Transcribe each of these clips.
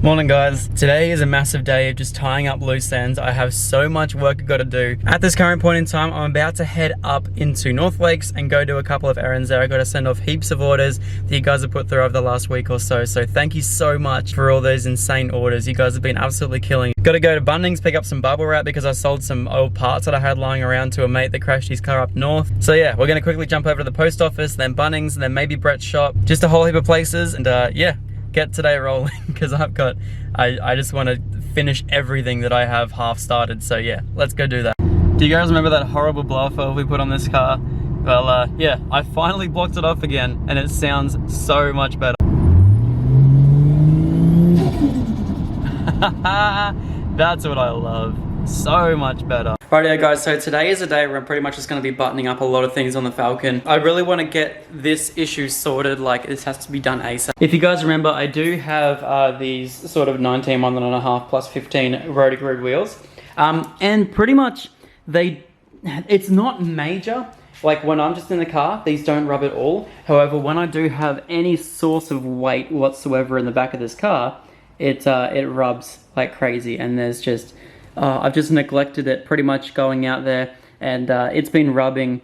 Morning guys, today is a massive day of just tying up loose ends. I have so much work I've got to do. At this current point in time, I'm about to head up into North Lakes and go do a couple of errands there. I got to send off heaps of orders that you guys have put through over the last week or so. So thank you so much for all those insane orders. You guys have been absolutely killing. Got to go to Bunnings, pick up some bubble wrap because I sold some old parts that I had lying around to a mate that crashed his car up north. So yeah, we're going to quickly jump over to the post office, then Bunnings, then maybe Brett's shop. Just a whole heap of places and yeah. Get today rolling because I just want to finish everything that I have half started. So yeah, let's go do that. Do you guys remember that horrible blower valve we put on this car? Well, yeah, I finally blocked it off again and it sounds so much better. That's what I love. So much better. Rightio guys, so today is a day where I'm pretty much just going to be buttoning up a lot of things on the Falcon. I really want to get this issue sorted, like this has to be done ASAP. If you guys remember, I do have these sort of 19 1.5 plus 15 Rota Grid wheels. And pretty much it's not major. Like when I'm just in the car, these don't rub at all. However, when I do have any source of weight whatsoever in the back of this car, it rubs like crazy, and there's just I've just neglected it pretty much going out there, and it's been rubbing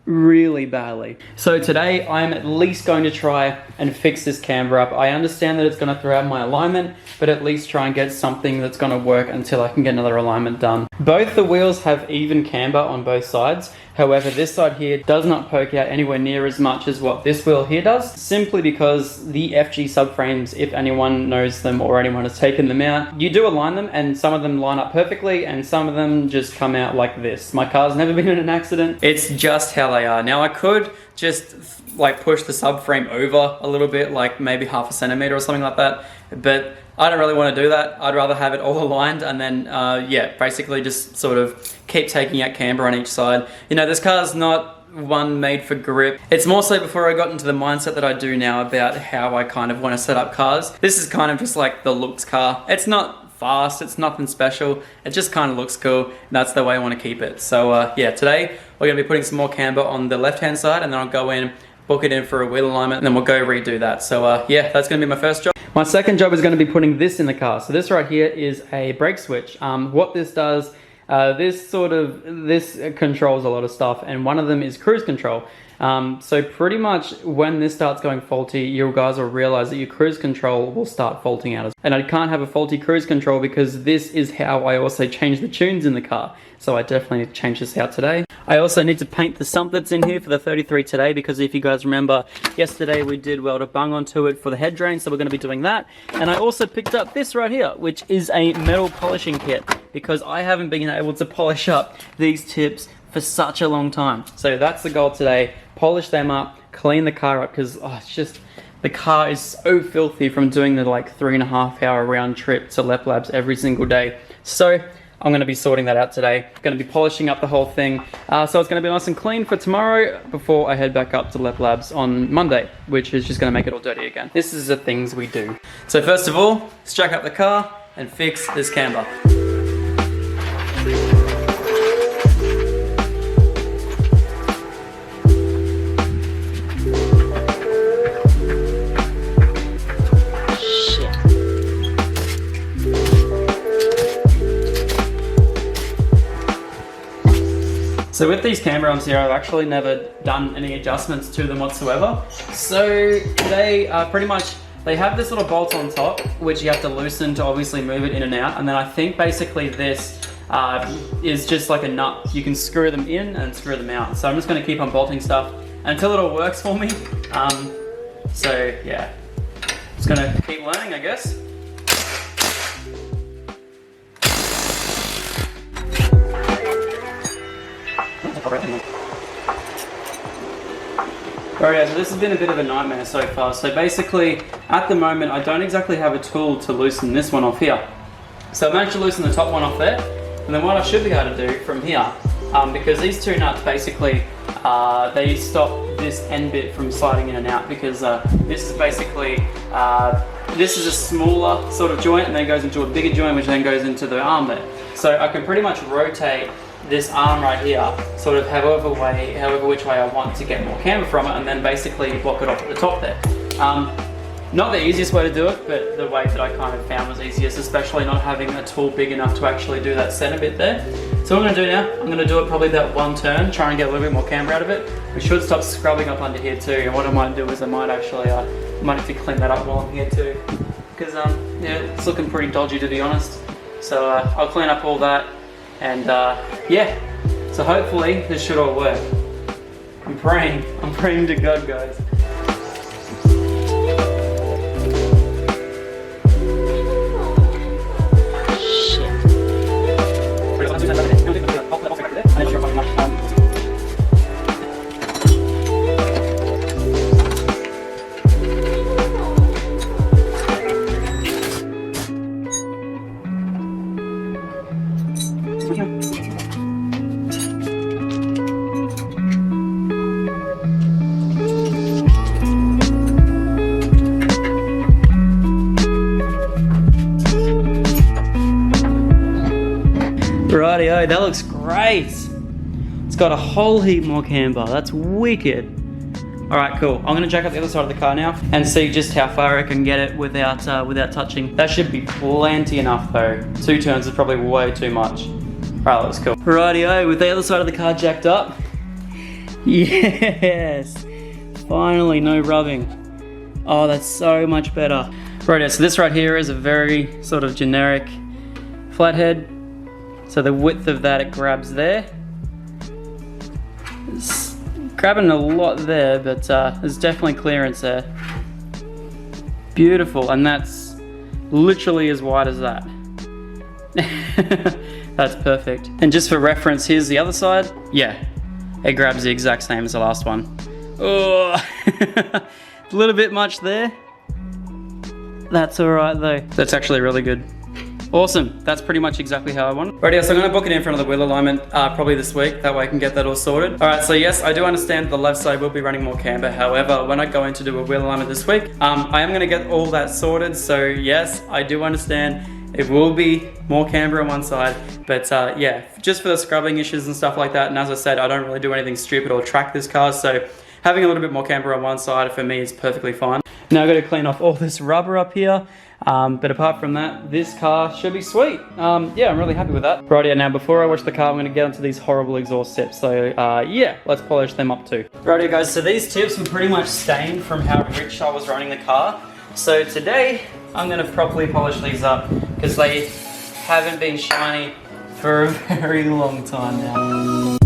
really badly. So today I'm at least going to try and fix this camber up. I understand that it's going to throw out my alignment, but at least try and get something that's going to work until I can get another alignment done. Both the wheels have even camber on both sides. However, this side here does not poke out anywhere near as much as what this wheel here does, simply because the FG subframes, if anyone knows them or anyone has taken them out, you do align them and some of them line up perfectly and some of them just come out like this. My car's never been in an accident. It's just how they are. Now I could just like push the subframe over a little bit, like maybe 1/2 centimeter or something like that, but I don't really want to do that. I'd rather have it all aligned and then, yeah, basically just sort of keep taking out camber on each side. You know, this car's not one made for grip. It's more so before I got into the mindset that I do now about how I kind of want to set up cars. This is kind of just like the looks car. It's not fast, it's nothing special. It just kind of looks cool. And that's the way I want to keep it. So yeah, today we're going to be putting some more camber on the left-hand side and then I'll go in, book it in for a wheel alignment, and then we'll go redo that. So yeah, that's going to be my first job. My second job is going to be putting this in the car. So this right here is a brake switch. What this does, this controls a lot of stuff, and one of them is cruise control. So pretty much when this starts going faulty, you guys will realize that your cruise control will start faulting out. And I can't have a faulty cruise control because this is how I also change the tunes in the car. So I definitely need to change this out today. I also need to paint the sump that's in here for the 33 today, because if you guys remember, yesterday we did weld a bung onto it for the head drain, so we're going to be doing that. And I also picked up this right here, which is a metal polishing kit, because I haven't been able to polish up these tips for such a long time. So that's the goal today. Polish them up, clean the car up, because it's just, the car is so filthy from doing the like 3.5 hour round trip to Lep Labs every single day. So I'm going to be sorting that out today. Going to be polishing up the whole thing. So it's going to be nice and clean for tomorrow before I head back up to Lep Labs on Monday, which is just going to make it all dirty again. This is the things we do. So first of all, let's jack up the car and fix this camber. So with these camber arms here, I've actually never done any adjustments to them whatsoever. So they pretty much, they have this little bolt on top, which you have to loosen to obviously move it in and out. And then I think basically this is just like a nut. You can screw them in and screw them out. So I'm just gonna keep on bolting stuff until it all works for me. So yeah, just gonna keep learning, I guess. Alright, so this has been a bit of a nightmare so far. So basically, at the moment, I don't exactly have a tool to loosen this one off here. So I managed to loosen the top one off there, and then what I should be able to do from here, because these two nuts basically, they stop this end bit from sliding in and out, because this is basically, this is a smaller sort of joint and then goes into a bigger joint, which then goes into the arm there. So I can pretty much rotate this arm right here, sort of however which way I want to get more camber from it, and then basically block it off at the top there. Not the easiest way to do it, but the way that I kind of found was easiest, especially not having a tool big enough to actually do that center bit there. So what I'm gonna do now, I'm gonna do it probably that one turn, try and get a little bit more camber out of it. We should stop scrubbing up under here too, and what I might do is I might actually, might have to clean that up while I'm here too. Because yeah, it's looking pretty dodgy to be honest. So I'll clean up all that, and yeah. So hopefully this should all work. I'm praying to God, guys. Rightio, that looks great. It's got a whole heap more camber. That's wicked. All right, cool. I'm gonna jack up the other side of the car now and see just how far I can get it without touching. That should be plenty enough though. 2 turns is probably way too much. All right, that looks cool. Rightio, with the other side of the car jacked up. Yes, finally no rubbing. Oh, that's so much better. Rightio, so this right here is a very sort of generic flathead. So the width of that, it grabs there. It's grabbing a lot there, but there's definitely clearance there. Beautiful, and that's literally as wide as that. That's perfect. And just for reference, here's the other side. Yeah, it grabs the exact same as the last one. Oh, a little bit much there. That's all right though. That's actually really good. Awesome, that's pretty much exactly how I want it. Alrighty, so I'm gonna book it in for another wheel alignment probably this week, that way I can get that all sorted. Alright, so yes, I do understand the left side will be running more camber. However, when I go in to do a wheel alignment this week, I am gonna get all that sorted. So yes, I do understand it will be more camber on one side, but yeah, just for the scrubbing issues and stuff like that. And as I said, I don't really do anything stupid or track this car, so having a little bit more camber on one side for me is perfectly fine. Now I've got to clean off all this rubber up here. But apart from that, this car should be sweet. Yeah, I'm really happy with that. Rightio, now before I wash the car, I'm going to get onto these horrible exhaust tips. So yeah, let's polish them up too. Rightio guys, so these tips were pretty much stained from how rich I was running the car. So today, I'm going to properly polish these up because they haven't been shiny for a very long time now.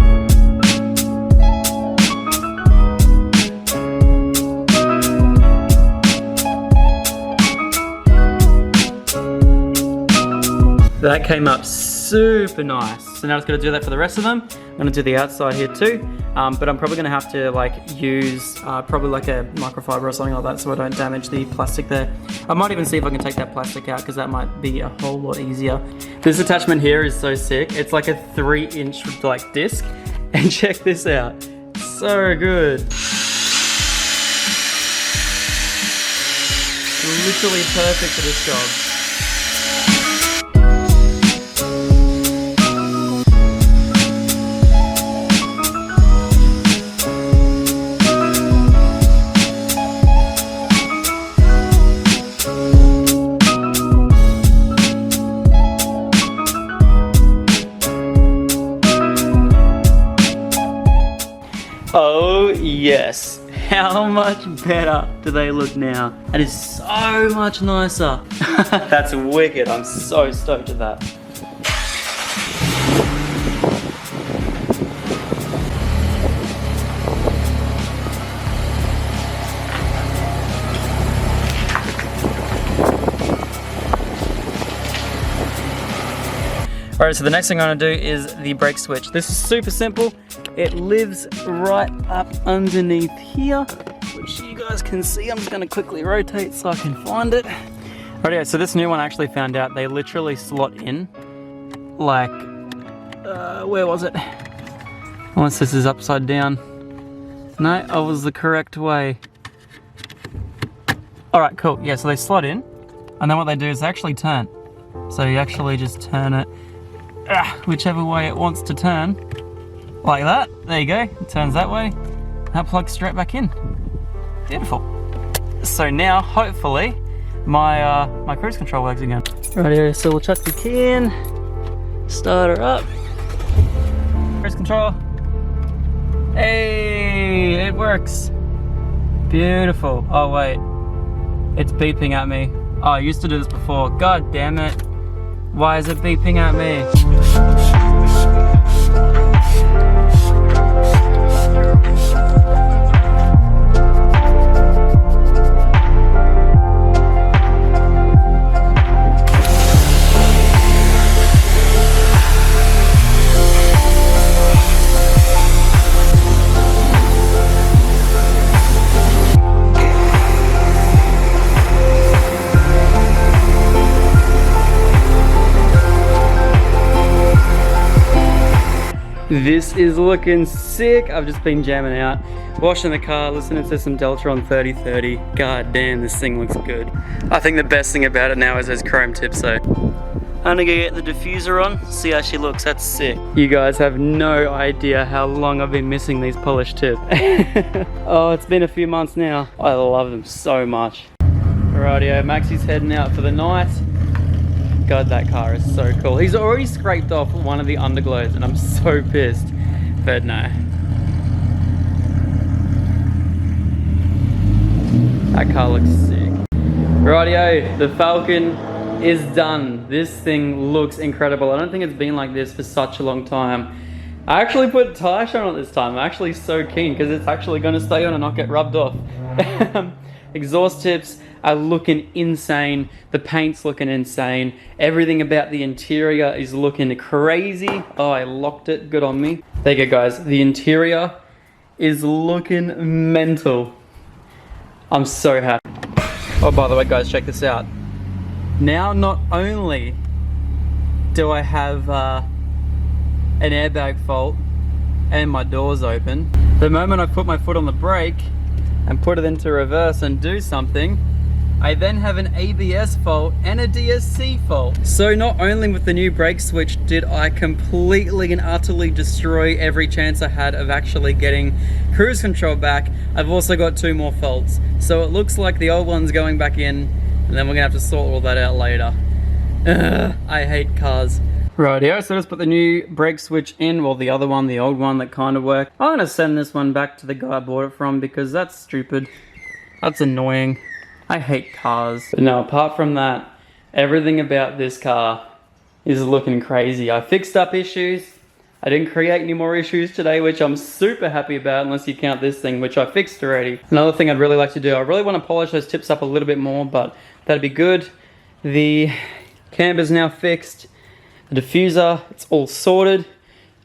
That came up super nice. So now I'm just gonna do that for the rest of them. I'm gonna do the outside here too. But I'm probably gonna have to like use probably like a microfiber or something like that so I don't damage the plastic there. I might even see if I can take that plastic out because that might be a whole lot easier. This attachment here is so sick. It's like a 3-inch like disc. And check this out. So good. Literally perfect for this job. Oh yes, how much better do they look now? That is so much nicer. That's wicked, I'm so stoked at that. Alright, so the next thing I'm going to do is the brake switch. This is super simple. It lives right up underneath here, which you guys can see. I'm just going to quickly rotate so I can find it. Alright, so this new one I actually found out they literally slot in like, where was it? Unless this is upside down. No, I was the correct way. Alright, cool. Yeah, so they slot in, and then what they do is they actually turn. So you actually just turn it whichever way it wants to turn, like that. There you go, it turns that way. That plugs straight back in. Beautiful. So now, hopefully, my cruise control works again. Right here, so we'll chuck the key in, start her up. Cruise control. Hey, it works. Beautiful. Oh wait, it's beeping at me. Oh, I used to do this before. God damn it. Why is it beeping at me? This is looking sick. I've just been jamming out, washing the car, listening to some Deltron 3030. God damn, this thing looks good. I think the best thing about it now is those chrome tips, so I'm gonna go get the diffuser on, see how she looks. That's sick. You guys have no idea how long I've been missing these polished tips. Oh, it's been a few months now. I love them so much. Rightio, Maxie's heading out for the night. God, that car is so cool. He's already scraped off one of the underglows and I'm so pissed, but no. That car looks sick. Rightio, the Falcon is done. This thing looks incredible. I don't think it's been like this for such a long time. I actually put tire shine on it this time. I'm actually so keen because it's actually going to stay on and not get rubbed off. Exhaust tips are looking insane. The paint's looking insane. Everything about the interior is looking crazy. Oh, I locked it. Good on me. There you go, guys. The interior is looking mental. I'm so happy. Oh, by the way, guys, check this out. Now, not only do I have an airbag fault and my door's open, the moment I put my foot on the brake and put it into reverse and do something, I then have an ABS fault and a DSC fault. So not only with the new brake switch did I completely and utterly destroy every chance I had of actually getting cruise control back, I've also got 2 more faults. So it looks like the old one's going back in, and then we're gonna have to sort all that out later. Ugh, I hate cars. Rightio, so let's put the new brake switch in, well the other one, the old one that kind of worked. I'm gonna send this one back to the guy I bought it from because that's stupid. That's annoying. I hate cars. But no, apart from that, everything about this car is looking crazy. I fixed up issues. I didn't create any more issues today, which I'm super happy about, unless you count this thing, which I fixed already. Another thing I'd really like to do, I really want to polish those tips up a little bit more, but that'd be good. The camber's now fixed. The diffuser, it's all sorted.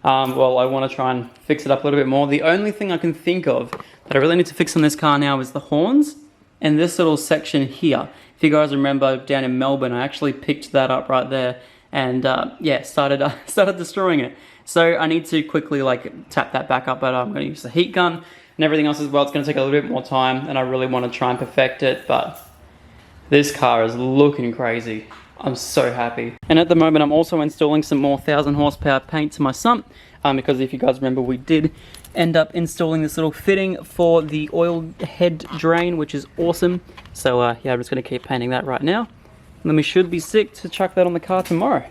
Well, I want to try and fix it up a little bit more. The only thing I can think of that I really need to fix on this car now is the horns and this little section here. If you guys remember down in Melbourne, I actually picked that up right there and yeah, started destroying it. So I need to quickly like tap that back up, but I'm going to use the heat gun and everything else as well. It's going to take a little bit more time and I really want to try and perfect it, but this car is looking crazy. I'm so happy. And at the moment, I'm also installing some more 1000 horsepower paint to my sump because if you guys remember, we did end up installing this little fitting for the oil head drain, which is awesome. So yeah, I'm just going to keep painting that right now. And then we should be sick to chuck that on the car tomorrow.